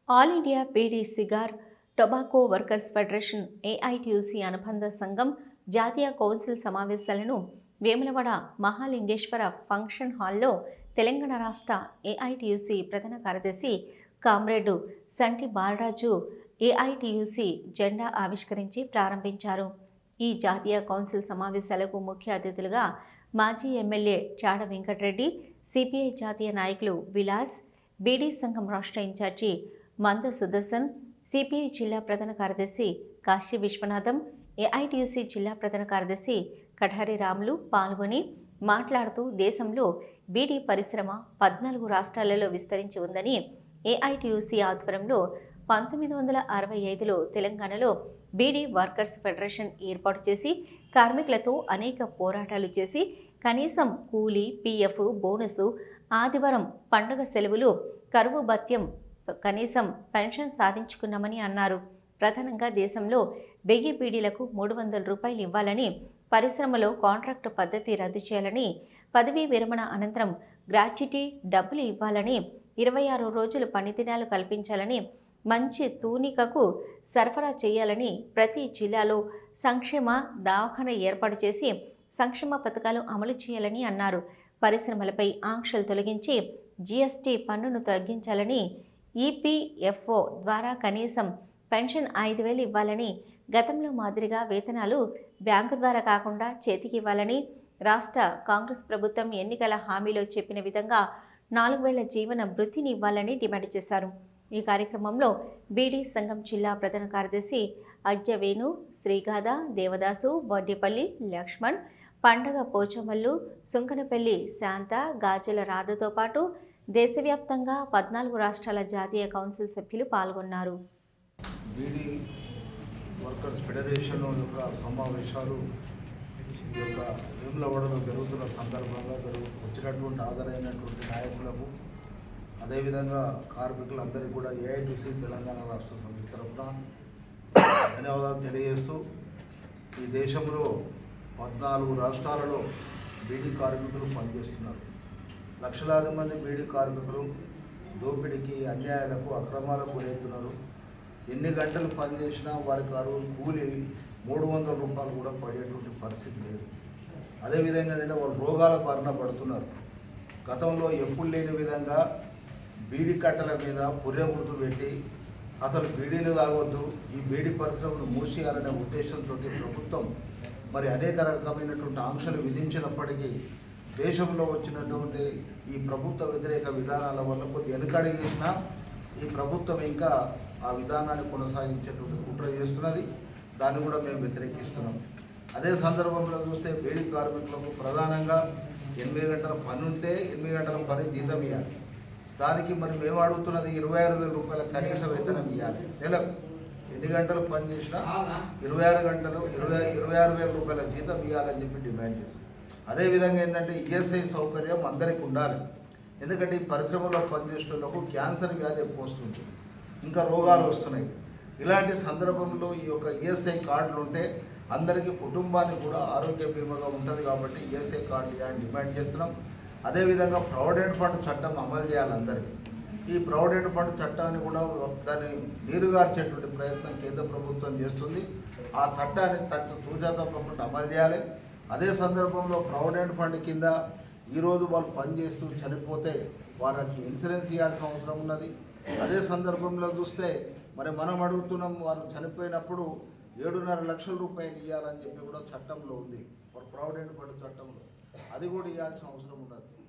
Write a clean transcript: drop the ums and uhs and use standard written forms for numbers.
All India beedi cigar tobacco workers federation AITUC అనుబంధ సంఘం జాతీయ కౌన్సిల్ సమావేశాలను వేములవాడ మహాలింగేశ్వర ఫంక్షన్ హాల్లో తెలంగాణ రాష్ట్ర ఏఐటియుసి ప్రధాన కార్యదర్శి కామ్రేడు సంటి బాలరాజు ఏఐటియుసి జెండా ఆవిష్కరించి ప్రారంభించారు. ఈ జాతీయ కౌన్సిల్ సమావేశాలకు ముఖ్య అతిథులుగా మాజీ ఎమ్మెల్యే చాడ వెంకటరెడ్డి, సిపిఐ జాతీయ నాయకులు విలాస్, బీడీ సంఘం రాష్ట్ర ఇన్ఛార్జి మంద సుదర్శన్, సిపిఐ జిల్లా ప్రధాన కార్యదర్శి కాశీ విశ్వనాథం, ఏఐటియుసి జిల్లా ప్రధాన కార్యదర్శి కఠారి రాములు పాల్గొని మాట్లాడుతూ దేశంలో బీడీ పరిశ్రమ 14 రాష్ట్రాలలో విస్తరించి ఉందని, ఏఐటియుసి ఆధ్వర్యంలో 1965లో తెలంగాణలో బీడీ వర్కర్స్ ఫెడరేషన్ ఏర్పాటు చేసి కార్మికులతో అనేక పోరాటాలు చేసి కనీసం కూలీ, పిఎఫ్, బోనసు, ఆదివారం పండుగ సెలవులు, కరువు భత్యం, కనీసం పెన్షన్ సాధించుకున్నామని అన్నారు. ప్రధానంగా దేశంలో 1000 బీడీలకు 300 రూపాయలు ఇవ్వాలని, పరిశ్రమలో కాంట్రాక్టు పద్ధతి రద్దు చేయాలని, పదవీ విరమణ అనంతరం గ్రాట్యుటీ డబ్బులు ఇవ్వాలని, 26 రోజులు పనిదినాలు కల్పించాలని, మంచి తూనికకు సరఫరా చేయాలని, ప్రతి జిల్లాలో సంక్షేమ దవాఖాన ఏర్పాటు చేసి సంక్షేమ పథకాలు అమలు చేయాలని అన్నారు. పరిశ్రమలపై ఆంక్షలు తొలగించి జీఎస్టీ పన్నును తగ్గించాలని, ఈపీఎఫ్ఓ ద్వారా కనీసం పెన్షన్ 5000 ఇవ్వాలని, గతంలో మాదిరిగా వేతనాలు బ్యాంకు ద్వారా కాకుండా చేతికి ఇవ్వాలని, రాష్ట్ర కాంగ్రెస్ ప్రభుత్వం ఎన్నికల హామీలో చెప్పిన విధంగా 4000 జీవన భృతిని ఇవ్వాలని డిమాండ్ చేశారు. ఈ కార్యక్రమంలో బీడీ సంఘం జిల్లా ప్రధాన కార్యదర్శి అజ్జవేణు, శ్రీగాథ, దేవదాసు, వడ్డేపల్లి లక్ష్మణ్, పండగ పోచమల్లు, సుంకనపల్లి శాంత, గాజుల రాధతో పాటు దేశవ్యాప్తంగా 14 రాష్ట్రాల జాతీయ కౌన్సిల్ సభ్యులు పాల్గొన్నారు. బీడీ వర్కర్స్ ఫెడరేషన్ యొక్క సమావేశాలు ఈ యొక్క వేములవాడలో జరుగుతున్న సందర్భంగా వచ్చినటువంటి ఆదరైనటువంటి నాయకులకు, అదేవిధంగా కార్మికులందరికీ కూడా ఏఐటిసి తెలంగాణ రాష్ట్ర సమితి తరఫున ధన్యవాదాలు తెలియజేస్తూ, ఈ దేశంలో 14 రాష్ట్రాలలో బీడీ కార్మికులు పనిచేస్తున్నారు. లక్షలాది మంది బీడీ కార్మికులు దోపిడీకి, అన్యాయాలకు, అక్రమాలకు గురవుతున్నారు. ఎన్ని గంటలు పనిచేసినా వారికి ఆ రోజు కూలి 300 రూపాయలు కూడా పడేటువంటి పరిస్థితి లేదు. అదేవిధంగా ఏంటంటే వాళ్ళు రోగాల బారిన పడుతున్నారు. గతంలో ఎప్పుడు లేని విధంగా బీడీ కట్టల మీద పుర్రె గుర్తు పెట్టి అసలు బీడీలు తాగొద్దు, ఈ బీడీ పరిశ్రమను మూసేయాలనే ఉద్దేశంతో ప్రభుత్వం మరి అనేక రకమైనటువంటి ఆంక్షలు విధించినప్పటికీ దేశంలో వచ్చినటువంటి ఈ ప్రభుత్వ వ్యతిరేక విధానాల వల్ల కొద్ది వెనుకడుగు చేసినా ఈ ప్రభుత్వం ఇంకా ఆ విధానాన్ని కొనసాగించేటువంటి కుట్ర చేస్తున్నది. దాన్ని కూడా మేము వ్యతిరేకిస్తున్నాం. అదే సందర్భంలో చూస్తే బీడీ కార్మికులకు ప్రధానంగా 8 గంటల పని ఉంటే 8 గంటల పని జీతం ఇవ్వాలి. దానికి మరి మేము అడుగుతున్నది 26,000 రూపాయల కనీస వేతనం ఇవ్వాలి. నెలకు ఎన్ని గంటలు పని చేసినా 26 గంటలు 26,000 రూపాయల జీతం ఇవ్వాలని చెప్పి డిమాండ్ చేస్తాం. అదేవిధంగా ఏంటంటే ఈఎస్ఐ సౌకర్యం అందరికీ ఉండాలి. ఎందుకంటే ఈ పరిశ్రమలో పనిచేసేటోళ్లకు క్యాన్సర్ వ్యాధి ఎక్కువ వస్తుంది, ఇంకా రోగాలు వస్తున్నాయి. ఇలాంటి సందర్భంలో ఈ యొక్క ఈఎస్ఐ కార్డులు ఉంటే అందరికీ కుటుంబానికి కూడా ఆరోగ్య బీమాగా ఉంటుంది. కాబట్టి ఈఎస్ఐ కార్డు ఇవ్వాలని డిమాండ్ చేస్తున్నాం. అదేవిధంగా ప్రావిడెంట్ ఫండ్ చట్టం అమలు చేయాలి అందరికీ. ఈ ప్రావిడెంట్ ఫండ్ చట్టాన్ని కూడా దాన్ని నీరుగార్చేటువంటి ప్రయత్నం కేంద్ర ప్రభుత్వం చేస్తుంది. ఆ చట్టాన్ని తూచా తప్పకుండా అమలు చేయాలి. అదే సందర్భంలో ప్రావిడెంట్ ఫండ్ కింద ఈరోజు వాళ్ళు పనిచేస్తూ చనిపోతే వారికి ఇన్సూరెన్స్ ఇవ్వాల్సిన అవసరం ఉన్నది. అదే సందర్భంలో చూస్తే మరి మనం అడుగుతున్నాం, వారు చనిపోయినప్పుడు 7.5 లక్షల రూపాయలు ఇవ్వాలని చెప్పి కూడా చట్టంలో ఉంది, ప్రావిడెంట్ ఫండ్ చట్టంలో. అది కూడా ఇవ్వాల్సిన అవసరం ఉన్నది.